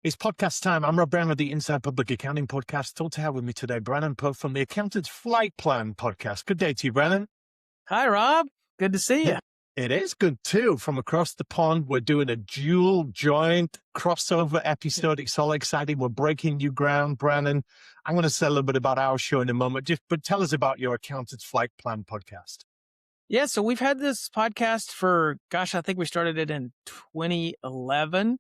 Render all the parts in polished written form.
It's podcast time. I'm Rob Brown of the Inside Public Accounting Podcast. Thrilled to have with me today Brannon Poe from the Accountant's Flight Plan Podcast. Good day to you, Brannon. Hi, Rob. Good to see you. It is good too. From across the pond, we're doing a dual joint crossover episode. It's all exciting. We're breaking new ground, Brannon. I'm going to say a little bit about our show in a moment, but tell us about your Accountant's Flight Plan Podcast. Yeah, so we've had this podcast for, I think we started it in 2011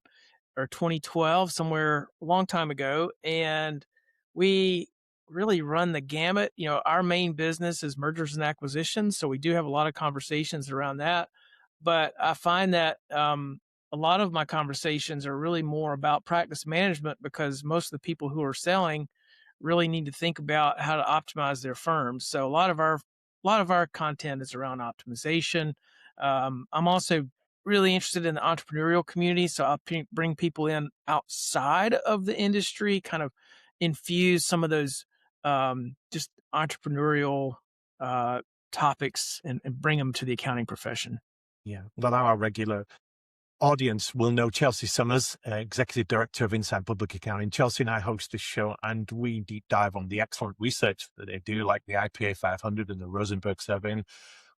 or 2012, somewhere a long time ago. And we really run the gamut. You know, our main business is mergers and acquisitions. So we do have a lot of conversations around that. But I find that a lot of my conversations are really more about practice management, because most of the people who are selling really need to think about how to optimize their firms. So a lot of our content is around optimization. I'm also really interested in the entrepreneurial community, so I'll bring people in outside of the industry, kind of infuse some of those just entrepreneurial topics and bring them to the accounting profession. Yeah, well, our regular audience will know Chelsea Summers, Executive Director of Inside Public Accounting. Chelsea and I host this show, and we deep dive on the excellent research that they do, like the IPA 500 and the Rosenberg survey. And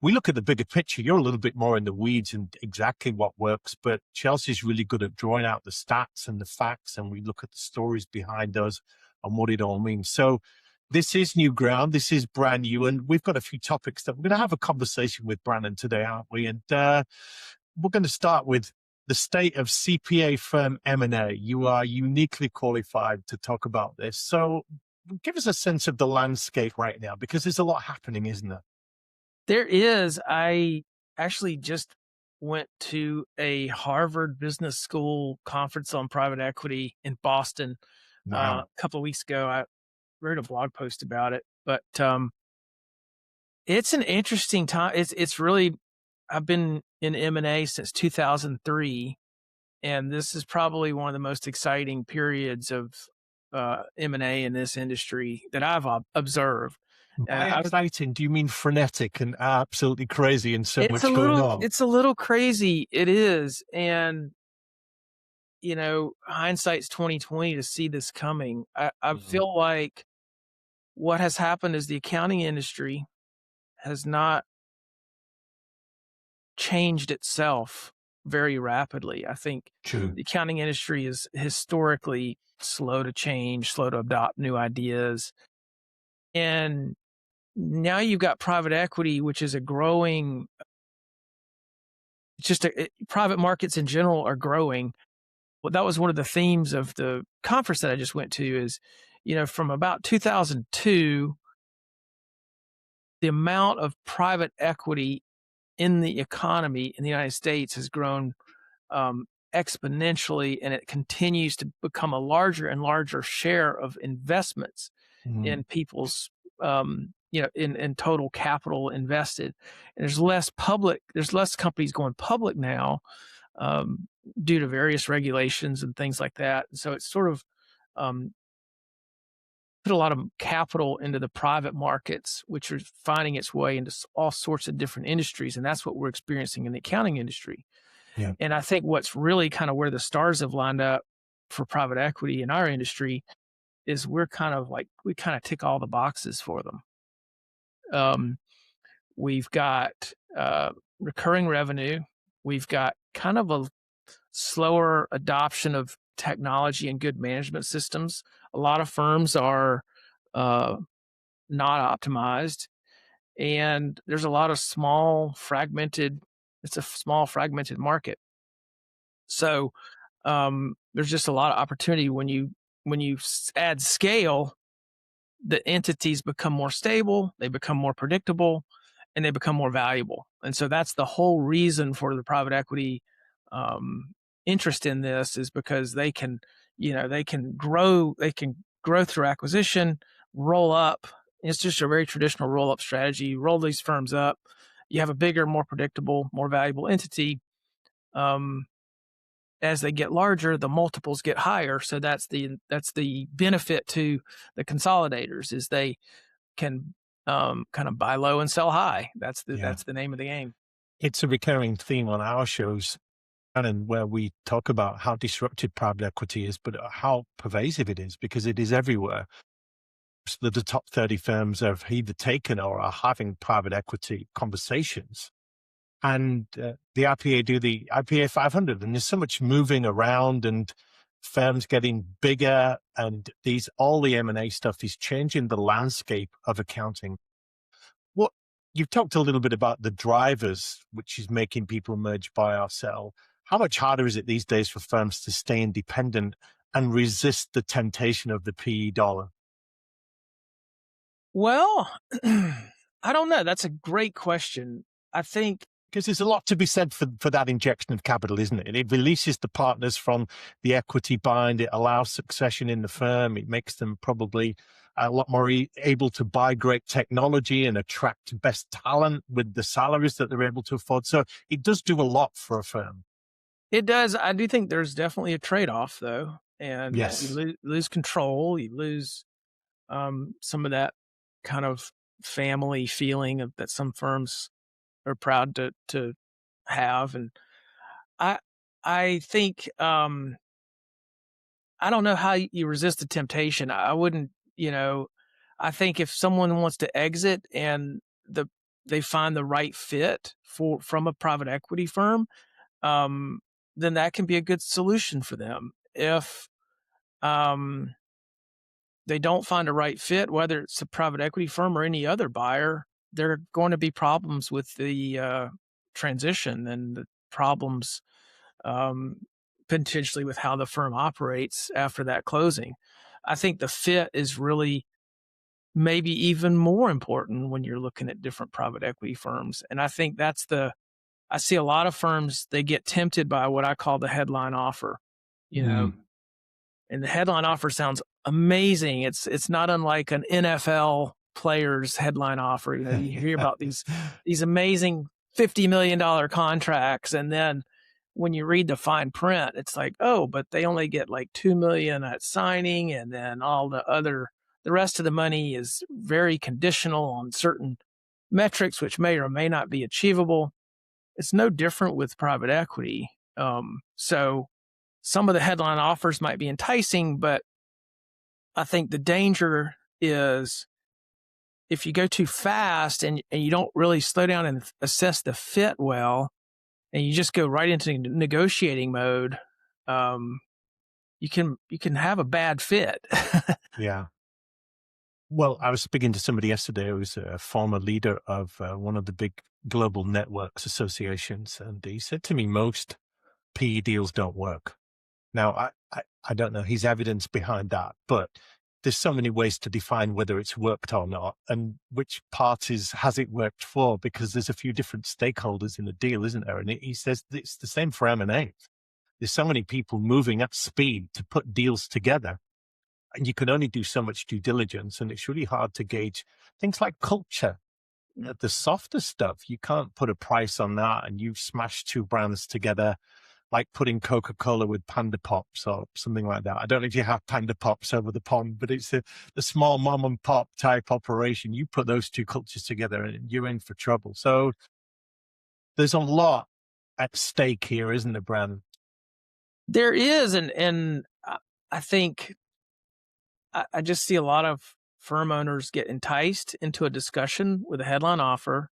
we look at the bigger picture. You're a little bit more in the weeds and exactly what works, but Chelsea's really good at drawing out the stats and the facts, and we look at the stories behind those and what it all means. So this is new ground. This is brand new, and we've got a few topics that we're going to have a conversation with Brannon today, aren't we? And we're going to start with the state of CPA firm M&A. You are uniquely qualified to talk about this. So give us a sense of the landscape right now, because there's a lot happening, isn't there? There is. I actually just went to a Harvard Business School conference on private equity in Boston a couple of weeks ago. I wrote a blog post about it, but it's an interesting time. It's really, I've been in M&A since 2003, and this is probably one of the most exciting periods of M&A in this industry that I've observed. By exciting, do you mean frenetic and absolutely crazy and so much going on? It's a little crazy. It is. And, you know, hindsight's 2020 to see this coming. I feel like what has happened is the accounting industry has not changed itself very rapidly. I think the accounting industry is historically slow to change, slow to adopt new ideas. And now you've got private equity, which is a growing, private markets in general are growing. Well, that was one of the themes of the conference that I just went to is, you know, from about 2002, the amount of private equity in the economy in the United States has grown exponentially, and it continues to become a larger and larger share of investments in people's, in total capital invested. And there's less companies going public now due to various regulations and things like that. So it's sort of put a lot of capital into the private markets, which are finding its way into all sorts of different industries. And that's what we're experiencing in the accounting industry. Yeah. And I think what's really kind of where the stars have lined up for private equity in our industry is we kind of tick all the boxes for them. We've got recurring revenue. We've got kind of a slower adoption of technology and good management systems. A lot of firms are not optimized, and there's a lot of it's a small fragmented market. So there's just a lot of opportunity when you add scale. The entities become more stable, they become more predictable, and they become more valuable. And so that's the whole reason for the private equity interest in this, is because they can grow through acquisition, roll up. It's just a very traditional roll up strategy. You roll these firms up, you have a bigger, more predictable, more valuable entity. As they get larger, the multiples get higher. So that's the benefit to the consolidators, is they can kind of buy low and sell high. That's the name of the game. It's a recurring theme on our shows. and where we talk about how disruptive private equity is, but how pervasive it is because it is everywhere. So the top 30 firms have either taken or are having private equity conversations. And the IPA do the IPA 500, and there's so much moving around and firms getting bigger, and all the M&A stuff is changing the landscape of accounting. What you've talked a little bit about the drivers, which is making people merge, buy or sell. How much harder is it these days for firms to stay independent and resist the temptation of the PE dollar? Well, I don't know. That's a great question. I think Because there's a lot to be said for that injection of capital, isn't it? It releases the partners from the equity bind. It allows succession in the firm. It makes them probably a lot more able to buy great technology and attract best talent with the salaries that they're able to afford. So it does do a lot for a firm. it does. I do think there's definitely a trade-off, though, and Yes. you lose control. You lose some of that kind of family feeling that some firms are proud to have, and I I think I don't know how you resist the temptation. I wouldn't, I think if someone wants to exit and they find the right fit from a private equity firm, um, then that can be a good solution for them. If um, they don't find a right fit, whether it's a private equity firm or any other buyer, there are going to be problems with the transition and the problems um, potentially with how the firm operates after that closing. I think the fit is really maybe even more important when you're looking at different private equity firms. And I think I see a lot of firms, they get tempted by what I call the headline offer, you know, and the headline offer sounds amazing. It's not unlike an NFL player's headline offer. You hear about these amazing $50 million contracts, and then when you read the fine print, it's like, oh, but they only get like 2 million at signing, and then the rest of the money is very conditional on certain metrics, which may or may not be achievable. It's no different with private equity. So some of the headline offers might be enticing, but I think the danger is if you go too fast and you don't really slow down and assess the fit well, and you just go right into negotiating mode, you can have a bad fit. Yeah. Well, I was speaking to somebody yesterday who's a former leader of one of the big global networks associations, and he said to me, most PE deals don't work. Now, I don't know his evidence behind that, but there's so many ways to define whether it's worked or not and which parties has it worked for, because there's a few different stakeholders in the deal, isn't there? And he says it's the same for M&A. There's so many people moving at speed to put deals together, and you can only do so much due diligence, and it's really hard to gauge things like culture. The softer stuff, you can't put a price on that, and you smash two brands together like putting Coca-Cola with Panda Pops or something like that. I don't know if you have Panda Pops over the pond, but it's the small mom and pop type operation. You put those two cultures together and you're in for trouble. So there's a lot at stake here, isn't there, Brandon? There is, and I think I just see a lot of firm owners get enticed into a discussion with a headline offer.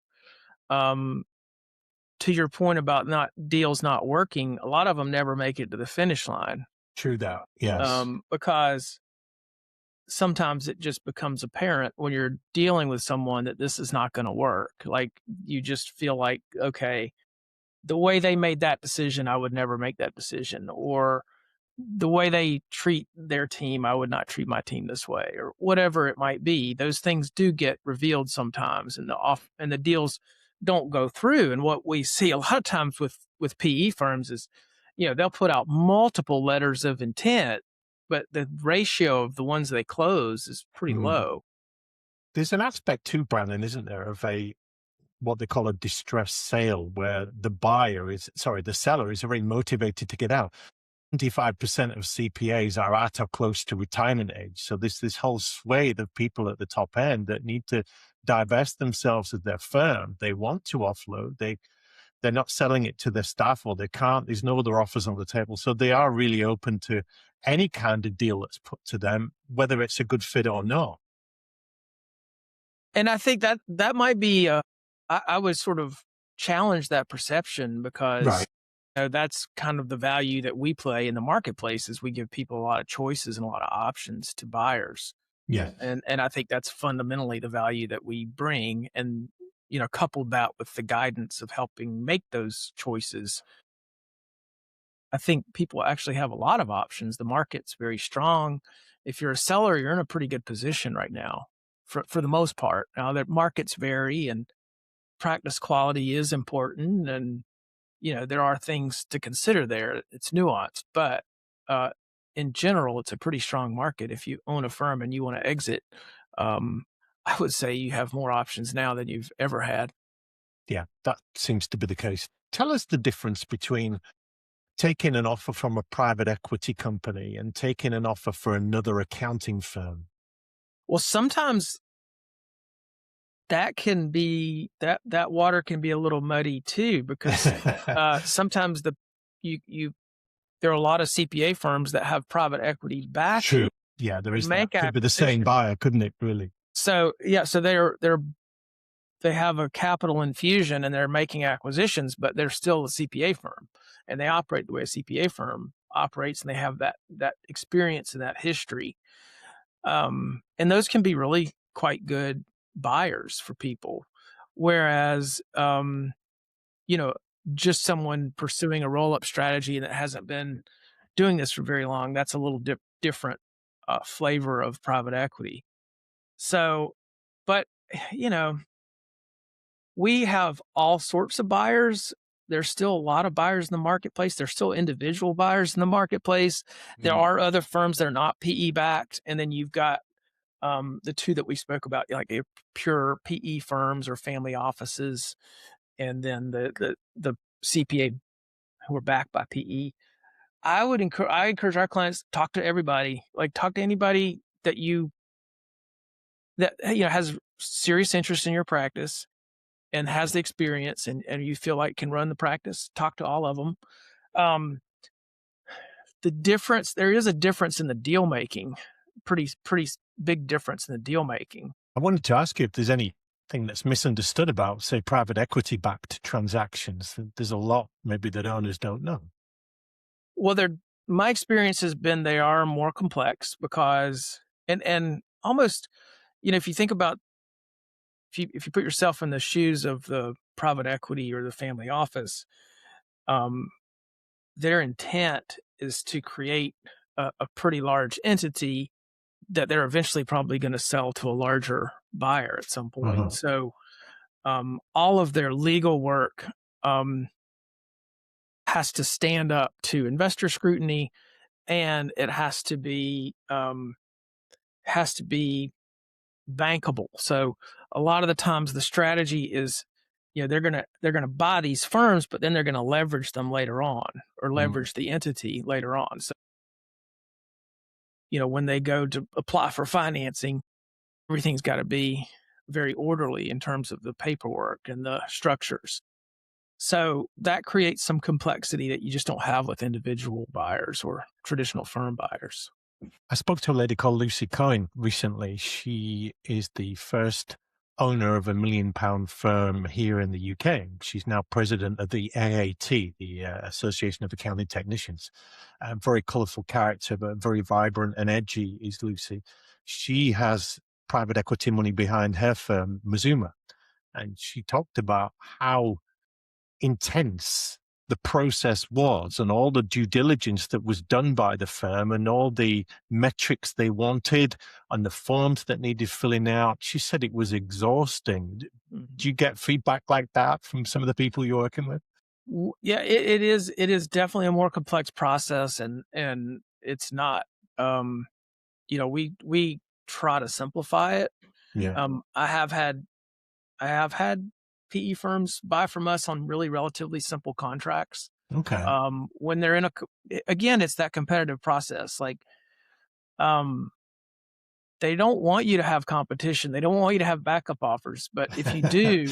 To your point about deals not working, a lot of them never make it to the finish line. True that. Yes. Because sometimes it just becomes apparent when you're dealing with someone that this is not going to work. Like you just feel like, okay, the way they made that decision, I would never make that decision. Or the way they treat their team, I would not treat my team this way, or whatever it might be. Those things do get revealed sometimes, and the deals don't go through. And what we see a lot of times with PE firms is, they'll put out multiple letters of intent, but the ratio of the ones they close is pretty low. There's an aspect too, Brandon, isn't there, of what they call a distressed sale, where the seller is very motivated to get out. 25% of CPAs are at or close to retirement age. So this whole swathe of people at the top end that need to divest themselves of their firm. They want to offload. They They're not selling it to their staff, or they can't. There's no other offers on the table. So they are really open to any kind of deal that's put to them, whether it's a good fit or not. And I think that might be, I would sort of challenge that perception, because Right. that's kind of the value that we play in the marketplace, is we give people a lot of choices and a lot of options to buyers. Yeah. And I think that's fundamentally the value that we bring. And, coupled that with the guidance of helping make those choices, I think people actually have a lot of options. The market's very strong. If you're a seller, you're in a pretty good position right now for the most part. Now, the markets vary and practice quality is important, and there are things to consider there. It's nuanced, but in general, it's a pretty strong market. If you own a firm and you want to exit, I would say you have more options now than you've ever had. Yeah, that seems to be the case. Tell us the difference between taking an offer from a private equity company and taking an offer for another accounting firm. Well, sometimes that can be that water can be a little muddy too, because sometimes there are a lot of CPA firms that have private equity backing. True. Yeah, there is that. Make Could be the same buyer, couldn't it, really? So they have a capital infusion and they're making acquisitions, but they're still a CPA firm, and they operate the way a CPA firm operates, and they have that experience and that history. And those can be really quite good buyers for people. Whereas, just someone pursuing a roll-up strategy that hasn't been doing this for very long, that's a little different flavor of private equity. So, but, we have all sorts of buyers. There's still a lot of buyers in the marketplace. There's still individual buyers in the marketplace. There are other firms that are not PE backed. And then you've got the two that we spoke about, like pure PE firms or family offices, and then the CPA who are backed by PE. I encourage our clients to talk to everybody. Like, talk to anybody that has serious interest in your practice and has the experience, and you feel like can run the practice. Talk to all of them. There is a difference in the deal making, pretty big difference in the deal making. I wanted to ask you if there's anything that's misunderstood about, say, private equity backed transactions. There's a lot maybe that owners don't know. Well, my experience has been they are more complex, because and almost, if you think about, if you put yourself in the shoes of the private equity or the family office, their intent is to create a pretty large entity that they're eventually probably going to sell to a larger buyer at some point. Uh-huh. So all of their legal work has to stand up to investor scrutiny, and it has to be bankable. So a lot of the times the strategy is, they're gonna buy these firms, but then they're gonna leverage them later on, or leverage the entity later on. So, when they go to apply for financing, everything's got to be very orderly in terms of the paperwork and the structures. So that creates some complexity that you just don't have with individual buyers or traditional firm buyers. I spoke to a lady called Lucy Coyne recently. She is the first owner of £1 million firm here in the UK. She's now president of the AAT, the Association of Accounting Technicians. Very colourful character, but very vibrant and edgy is Lucy. She has private equity money behind her firm, Mazuma. And she talked about how intense the process was, and all the due diligence that was done by the firm, and all the metrics they wanted, and the forms that needed filling out. She said it was exhausting. Do you get feedback like that from some of the people you're working with? Yeah, it is definitely a more complex process, and it's not. We try to simplify it. Yeah. I have had PE firms buy from us on really relatively simple contracts. Okay. When they're again, it's that competitive process. Like, they don't want you to have competition. They don't want you to have backup offers. But if you do,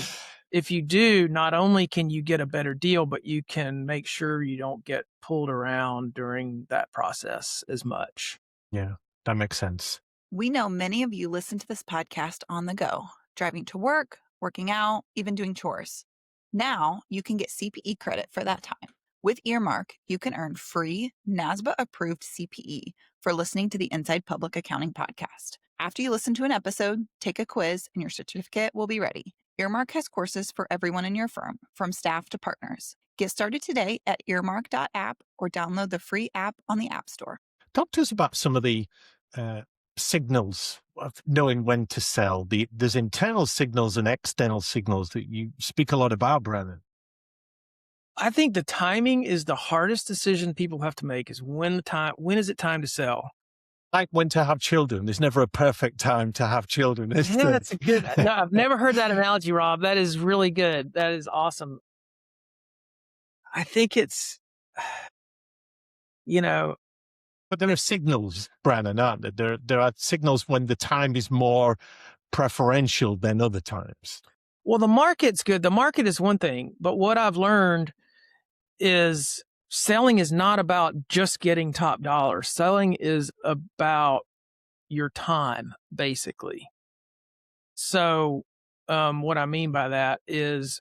if you do, not only can you get a better deal, but you can make sure you don't get pulled around during that process as much. Yeah, that makes sense. We know many of you listen to this podcast on the go, driving to work, working out, even doing chores. Now you can get CPE credit for that time. With Earmark, you can earn free NASBA-approved CPE for listening to the Inside Public Accounting podcast. After you listen to an episode, take a quiz, and your certificate will be ready. Earmark has courses for everyone in your firm, from staff to partners. Get started today at earmark.app or download the free app on the App Store. Talk to us about some of the signals of knowing when to sell. There's internal signals and external signals that you speak a lot about, Brannon. I think the timing is the hardest decision people have to make, is when is it time to sell? Like when to have children. There's never a perfect time to have children, is Yeah, there? that's a good. No, I've never heard that analogy, Rob. That is really good. That is awesome. I think it's, But there are signals, Brannon, aren't there? There are signals when the time is more preferential than other times. well, the market's good. The market is one thing, but what I've learned is selling is not about just getting top dollar. Selling is about your time, basically. So, what I mean by that is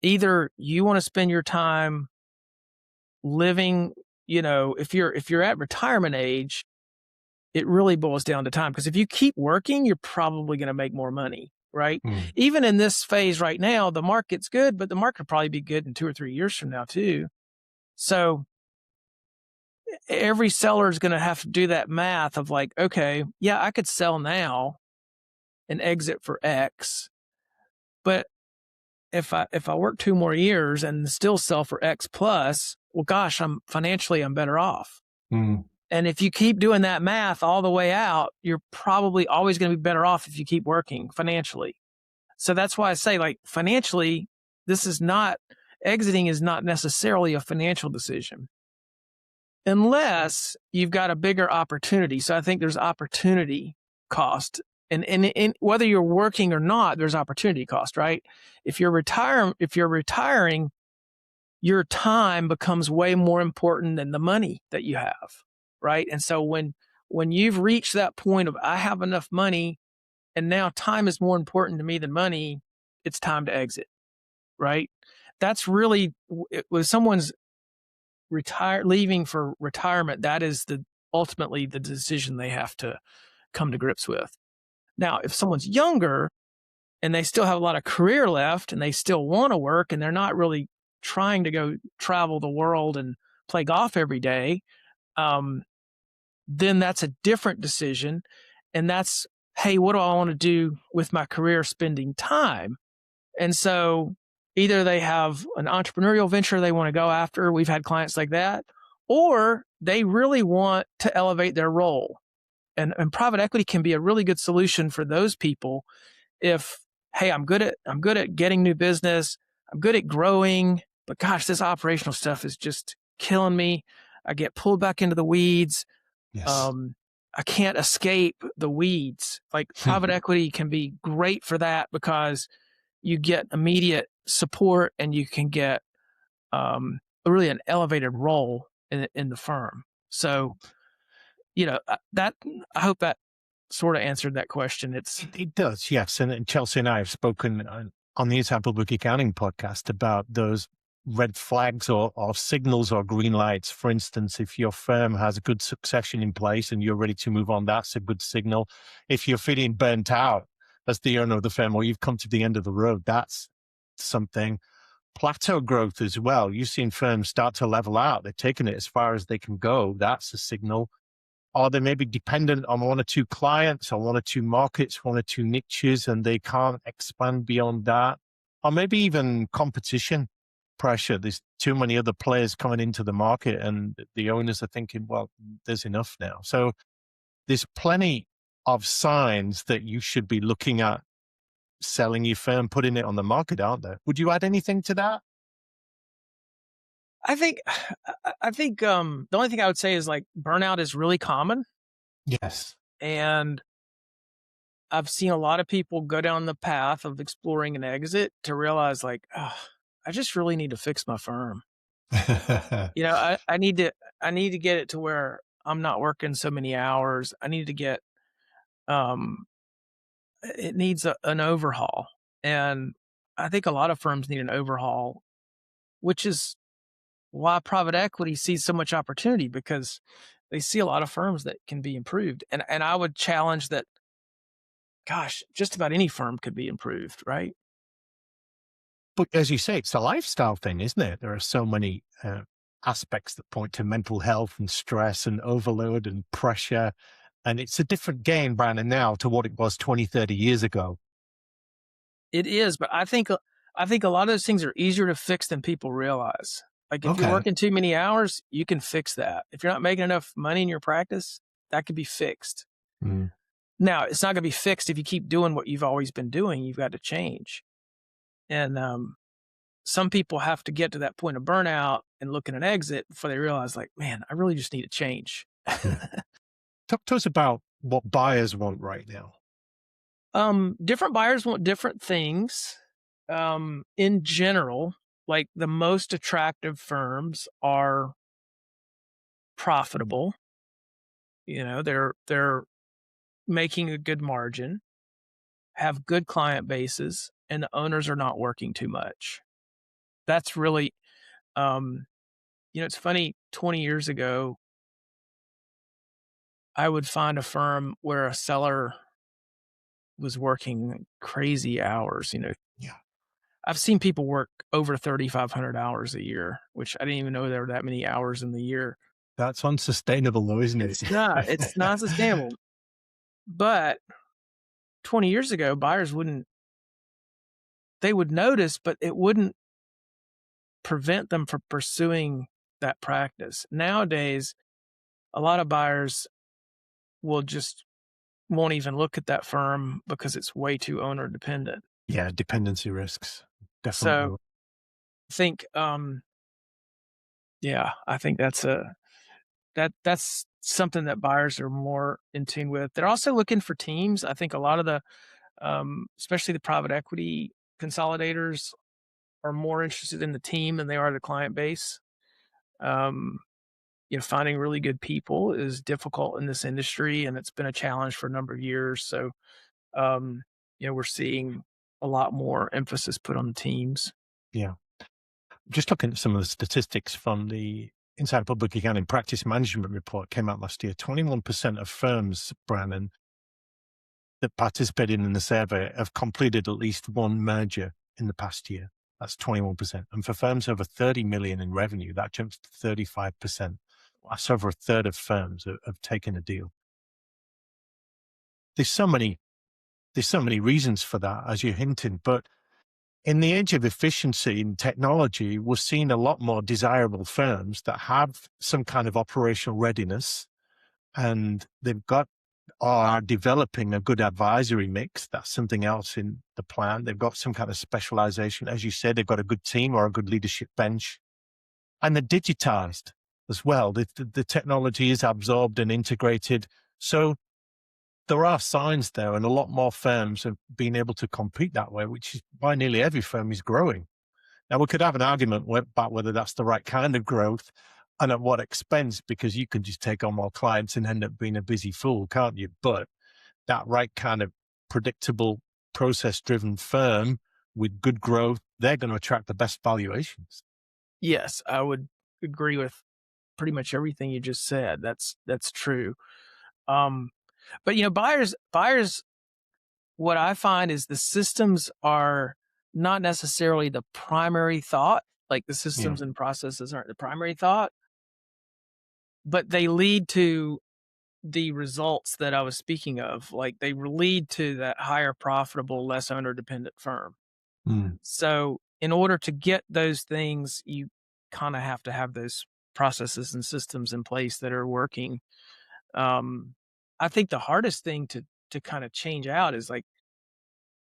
either you want to spend your time living, if you're at retirement age, it really boils down to time. Because if you keep working, you're probably going to make more money, right? Even in this phase right now, the market's good, but the market will probably be good in 2 or 3 years from now too. So every seller is going to have to do that math of like, okay, yeah, I could sell now and exit for X, but if I work 2 more years and still sell for X plus, well, gosh, I'm better off. And if you keep doing that math all the way out, you're probably always going to be better off if you keep working financially. So that's why I say, like, financially, exiting is not necessarily a financial decision unless you've got a bigger opportunity. So I think there's opportunity cost. And whether you're working or not, there's opportunity cost, right? If you're retiring, your time becomes way more important than the money that you have, right? And so when you've reached that point of, I have enough money and now time is more important to me than money, it's time to exit, right? That's really, when someone's leaving for retirement, that is ultimately the decision they have to come to grips with. Now, if someone's younger and they still have a lot of career left and they still want to work and they're not really trying to go travel the world and play golf every day, then that's a different decision. And that's, hey, what do I want to do with my career spending time? And so either they have an entrepreneurial venture they want to go after. We've had clients like that, or they really want to elevate their role. And private equity can be a really good solution for those people. If, hey, I'm good at getting new business, I'm good at growing, but gosh, this operational stuff is just killing me. I get pulled back into the weeds. Yes. I can't escape the weeds. Like private equity can be great for that because you get immediate support and you can get really an elevated role in the firm. So, that, I hope that sort of answered that question. It does, yes. And Chelsea and I have spoken on the Inside Public Accounting podcast about those red flags or signals or green lights. For instance, if your firm has a good succession in place and you're ready to move on, that's a good signal. If you're feeling burnt out as the owner of the firm, or you've come to the end of the road, that's something. Plateau growth as well. You've seen firms start to level out. They've taken it as far as they can go. That's a signal. Or they may be dependent on 1 or 2 clients or 1 or 2 markets, 1 or 2 niches, and they can't expand beyond that. Or maybe even competition pressure. There's too many other players coming into the market and the owners are thinking, well, there's enough now. So there's plenty of signs that you should be looking at selling your firm, putting it on the market, aren't there? Would you add anything to that? I think the only thing I would say is, like, burnout is really common. Yes. And I've seen a lot of people go down the path of exploring an exit to realize like, oh, I just really need to fix my firm. I need to get it to where I'm not working so many hours. I need to get, um, it needs an overhaul. And I think a lot of firms need an overhaul, which is why private equity sees so much opportunity, because they see a lot of firms that can be improved. And I would challenge that, gosh, just about any firm could be improved, right? But as you say, it's a lifestyle thing, isn't it? There are so many aspects that point to mental health and stress and overload and pressure. And it's a different game, Brandon, now to what it was 20, 30 years ago. It is, but I think a lot of those things are easier to fix than people realize. Like if you're Okay. working too many hours, you can fix that. If you're not making enough money in your practice, that could be fixed. Mm. Now, it's not going to be fixed if you keep doing what you've always been doing. You've got to change. And some people have to get to that point of burnout and look at an exit before they realize, like, man, I really just need to change. Yeah. Talk to us about what buyers want right now. Different buyers want different things. In general, like the most attractive firms are profitable. They're making a good margin, have good client bases, and the owners are not working too much. That's really, it's funny, 20 years ago, I would find a firm where a seller was working crazy hours. Yeah. I've seen people work over 3,500 hours a year, which I didn't even know there were that many hours in the year. That's unsustainable though, isn't it? It's not sustainable. But 20 years ago, buyers they would notice, but it wouldn't prevent them from pursuing that practice. Nowadays, a lot of buyers won't even look at that firm because it's way too owner dependent. Yeah, dependency risks. Definitely. So I think, I think that's something that buyers are more in tune with. They're also looking for teams. I think a lot of the, especially the private equity consolidators, are more interested in the team than they are the client base. Finding really good people is difficult in this industry, and it's been a challenge for a number of years. So, we're seeing a lot more emphasis put on the teams. Yeah. Just looking at some of the statistics from the Inside Public Accounting Practice Management Report came out last year. 21% of firms, Brannon, that participated in the survey have completed at least one merger in the past year. That's 21%. And for firms over 30 million in revenue, that jumps to 35%. That's over a third of firms have taken a deal. There's so many reasons for that, as you're hinting, but in the age of efficiency and technology, we're seeing a lot more desirable firms that have some kind of operational readiness, and they've got or are developing a good advisory mix. That's something else in the plan. They've got some kind of specialization. As you said, they've got a good team or a good leadership bench, and they're digitized as well. The technology is absorbed and integrated. So there are signs there, and a lot more firms have been able to compete that way, which is why nearly every firm is growing. Now, we could have an argument about whether that's the right kind of growth and at what expense, because you can just take on more clients and end up being a busy fool, can't you? But that right kind of predictable, process-driven firm with good growth, they're going to attract the best valuations. Yes, I would agree with pretty much everything you just said. That's true. But buyers, what I find is the systems are not necessarily the primary thought. Like the systems and processes aren't the primary thought, but they lead to the results that I was speaking of. Like they lead to that higher profitable, less owner dependent firm. So in order to get those things, you kind of have to have those processes and systems in place that are working. I think the hardest thing to kind of change out is like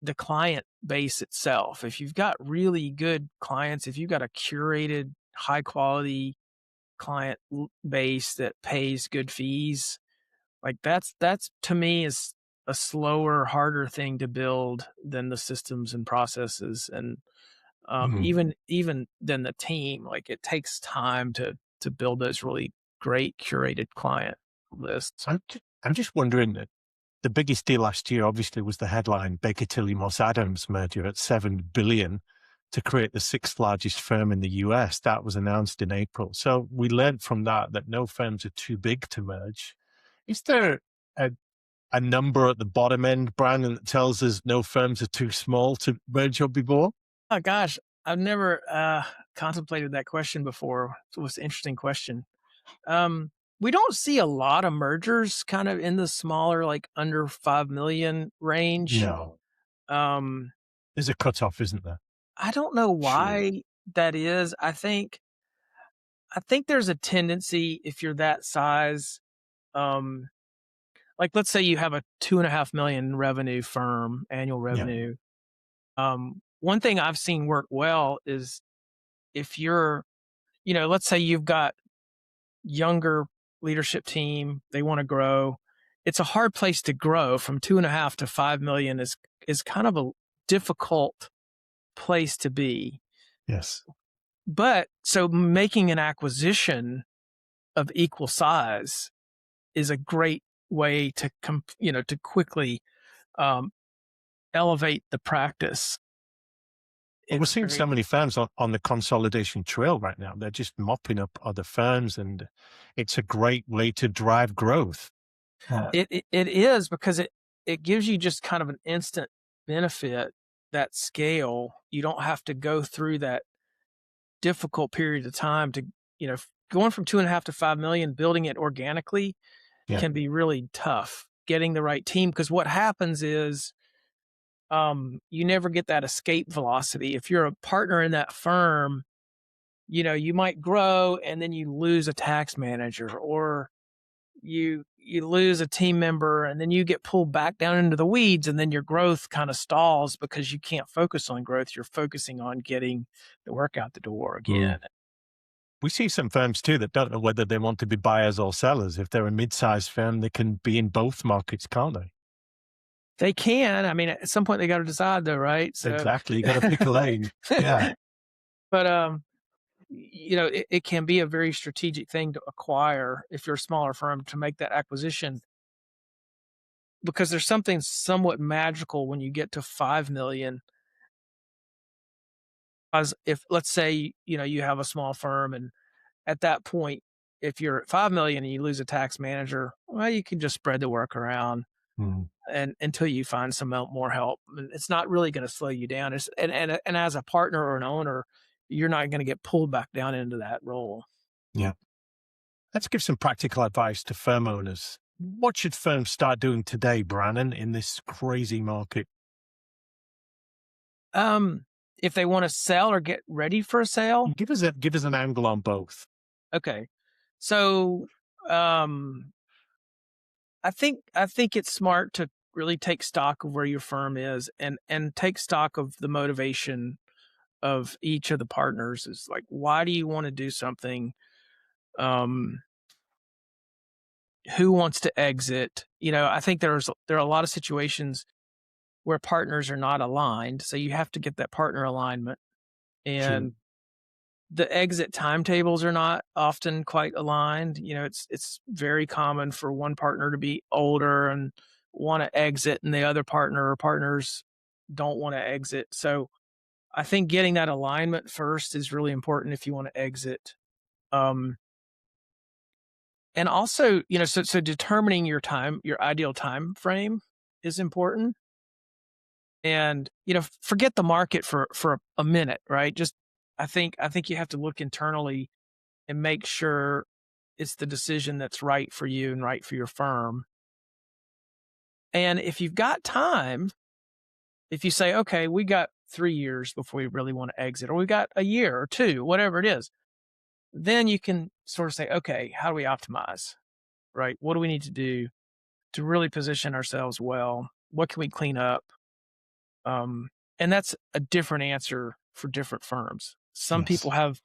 the client base itself. If you've got really good clients, if you've got a curated, high quality client base that pays good fees, like that's to me is a slower, harder thing to build than the systems and processes, and even than the team. Like, it takes time to build those really great curated client lists. I'm just wondering that the biggest deal last year, obviously, was the headline Baker Tilly Moss Adams merger at $7 billion to create the sixth largest firm in the US. That was announced in April. So we learned from that no firms are too big to merge. Is there a number at the bottom end, Brandon, that tells us no firms are too small to merge or be bought? Oh gosh, I've never contemplated that question before. It was an interesting question. We don't see a lot of mergers kind of in the smaller, like under 5 million range. No. Um, There's a cutoff, isn't there? I don't know why that is. I think there's a tendency, if you're that size, like let's say you have a 2.5 million revenue firm, annual revenue. One thing I've seen work well is if you're, let's say you've got younger leadership team, they want to grow. It's a hard place to grow. From 2.5 to 5 million is kind of a difficult place to be. Yes. But so making an acquisition of equal size is a great way to to quickly elevate the practice. We're seeing so many firms on the consolidation trail right now. They're just mopping up other firms, and it's a great way to drive growth. It is, because it gives you just kind of an instant benefit, that scale. You don't have to go through that difficult period of time to, going from 2.5 to 5 million, building it organically can be really tough. Getting the right team, because what happens is, you never get that escape velocity. If you're a partner in that firm, you might grow and then you lose a tax manager, or you lose a team member and then you get pulled back down into the weeds, and then your growth kind of stalls because you can't focus on growth. You're focusing on getting the work out the door again. We see some firms too that don't know whether they want to be buyers or sellers. If they're a mid-sized firm, they can be in both markets, can't they? They can. I mean, at some point they got to decide, though, right? So, exactly. You got to pick a lane. Yeah. But it can be a very strategic thing to acquire if you're a smaller firm, to make that acquisition, because there's something somewhat magical when you get to 5 million. As if, let's say, you have a small firm, and at that point, if you're at 5 million and you lose a tax manager, well, you can just spread the work around. And until you find some more help, it's not really going to slow you down. And as a partner or an owner, you're not going to get pulled back down into that role. Yeah. Let's give some practical advice to firm owners. What should firms start doing today, Brannon, in this crazy market? If they want to sell or get ready for a sale, give us an angle on both. Okay, so I think it's smart to really take stock of where your firm is, and take stock of the motivation of each of the partners. Is like, why do you want to do something? Who wants to exit? I think there are a lot of situations where partners are not aligned, so you have to get that partner alignment. And the exit timetables are not often quite aligned. It's very common for one partner to be older and want to exit, and the other partner or partners don't want to exit. So I think getting that alignment first is really important if you want to exit. And also, so determining your ideal time frame is important. And, forget the market for a minute, right? Just, I think you have to look internally and make sure it's the decision that's right for you and right for your firm. And if you've got time, if you say, okay, we got 3 years before we really want to exit, or we got a year or 2, whatever it is, then you can sort of say, okay, how do we optimize, right? What do we need to do to really position ourselves well? What can we clean up? And that's a different answer for different firms. Some people have,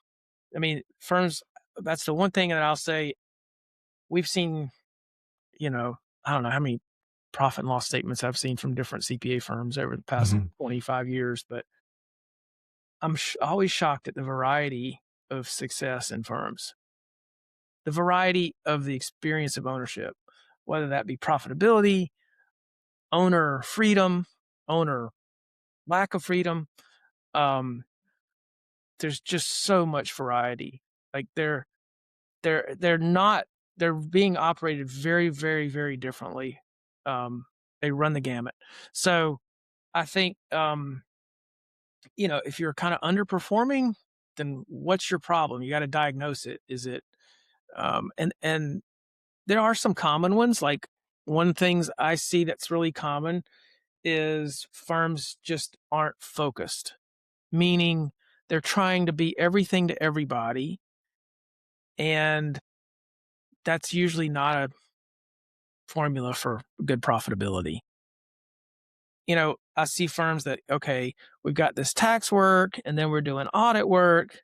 firms, that's the one thing that I'll say we've seen, I don't know how many profit and loss statements I've seen from different CPA firms over the past 25 years, but I'm always shocked at the variety of success in firms, the variety of the experience of ownership, whether that be profitability, owner freedom, owner lack of freedom. There's just so much variety. Like they're being operated very, very, very differently. They run the gamut. So I think, if you're kind of underperforming, then what's your problem? You got to diagnose it. Is it, and there are some common ones. Like one things I see that's really common is firms just aren't focused, meaning they're trying to be everything to everybody. And that's usually not a formula for good profitability. I see firms that, okay, we've got this tax work, and then we're doing audit work,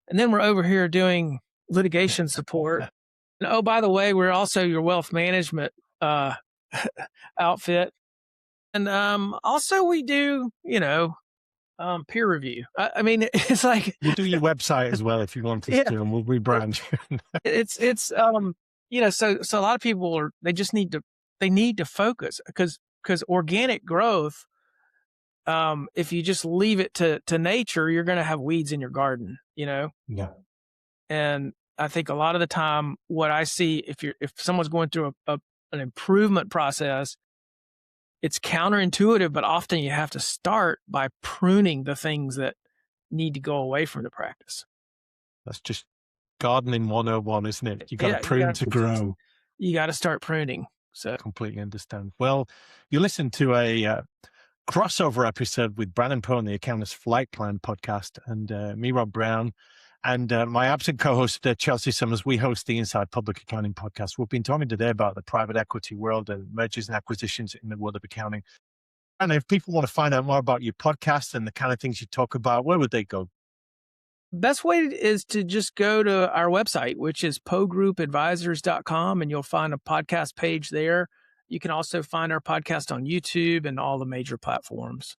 and then we're over here doing litigation support. And oh, by the way, we're also your wealth management outfit. And also we do, peer review. I mean, it's like we'll do your website as well if you want us to, and we'll rebrand you. it's so a lot of people they need to focus because organic growth, if you just leave it to nature, you're going to have weeds in your garden, Yeah. And I think a lot of the time what I see, if someone's going through an improvement process, it's counterintuitive, but often you have to start by pruning the things that need to go away from the practice. That's just gardening 101, isn't it? You got to prune to grow. You got to start pruning. So completely understand. Well, you listened to a crossover episode with Brannon Poe on the Accountant's Flight Plan podcast, and me, Rob Brown, and my absent co-host, Chelsea Summers. We host the Inside Public Accounting podcast. We've been talking today about the private equity world and mergers and acquisitions in the world of accounting. And if people want to find out more about your podcast and the kind of things you talk about, where would they go? Best way is to just go to our website, which is pogroupadvisors.com, and you'll find a podcast page there. You can also find our podcast on YouTube and all the major platforms.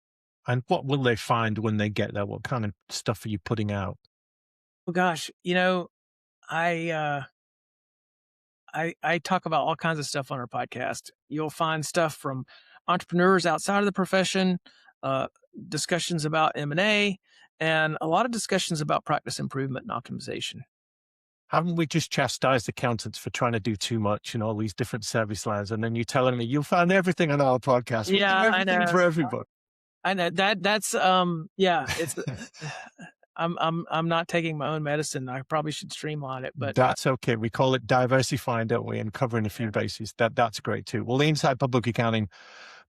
And what will they find when they get there? What kind of stuff are you putting out? Well, gosh, I talk about all kinds of stuff on our podcast. You'll find stuff from entrepreneurs outside of the profession, discussions about M&A, and a lot of discussions about practice improvement and optimization. Haven't we just chastised accountants for trying to do too much in all these different service lines? And then you're telling me you'll find everything on our podcast. We'll do everything for everybody. I know that's it's I'm not taking my own medicine. I probably should streamline it, but that's okay. We call it diversifying, don't we? And covering a few bases. That's great too. Well, the Inside Public Accounting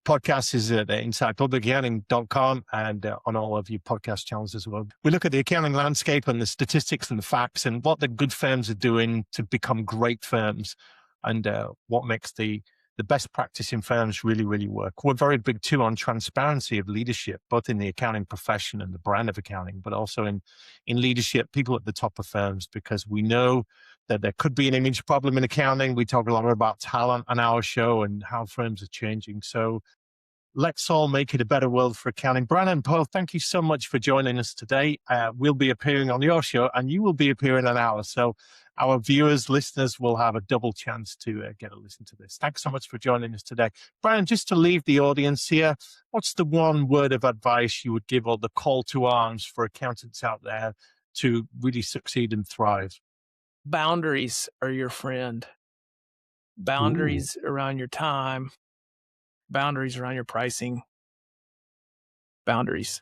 podcast is at insidepublicaccounting.com and on all of your podcast channels as well. We look at the accounting landscape and the statistics and the facts and what the good firms are doing to become great firms, and what makes the best practice in firms really, really work. We're very big too on transparency of leadership, both in the accounting profession and the brand of accounting, but also in leadership, people at the top of firms, because we know that there could be an image problem in accounting. We talk a lot about talent on our show and how firms are changing. So let's all make it a better world for accounting. Brannon Poe, thank you so much for joining us today. We'll be appearing on your show and you will be appearing on ours. So our viewers, listeners will have a double chance to get a listen to this. Thanks so much for joining us today. Brannon, just to leave the audience here, what's the one word of advice you would give, or the call to arms for accountants out there to really succeed and thrive? Boundaries are your friend. Boundaries around your time. Boundaries around your pricing. Boundaries.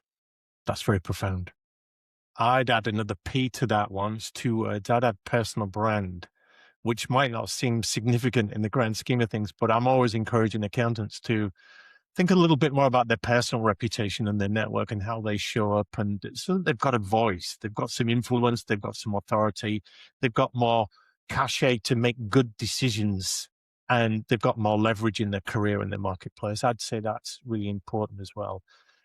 That's very profound. I'd add another P to that one. It's 2 words. I'd add personal brand, which might not seem significant in the grand scheme of things, but I'm always encouraging accountants to think a little bit more about their personal reputation and their network and how they show up. And so they've got a voice, they've got some influence, they've got some authority, they've got more cachet to make good decisions, and they've got more leverage in their career in the marketplace. I'd say that's really important as well.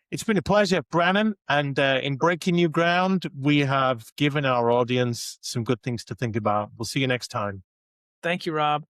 It's been a pleasure, Brannon. And in Breaking New Ground, we have given our audience some good things to think about. We'll see you next time. Thank you, Rob.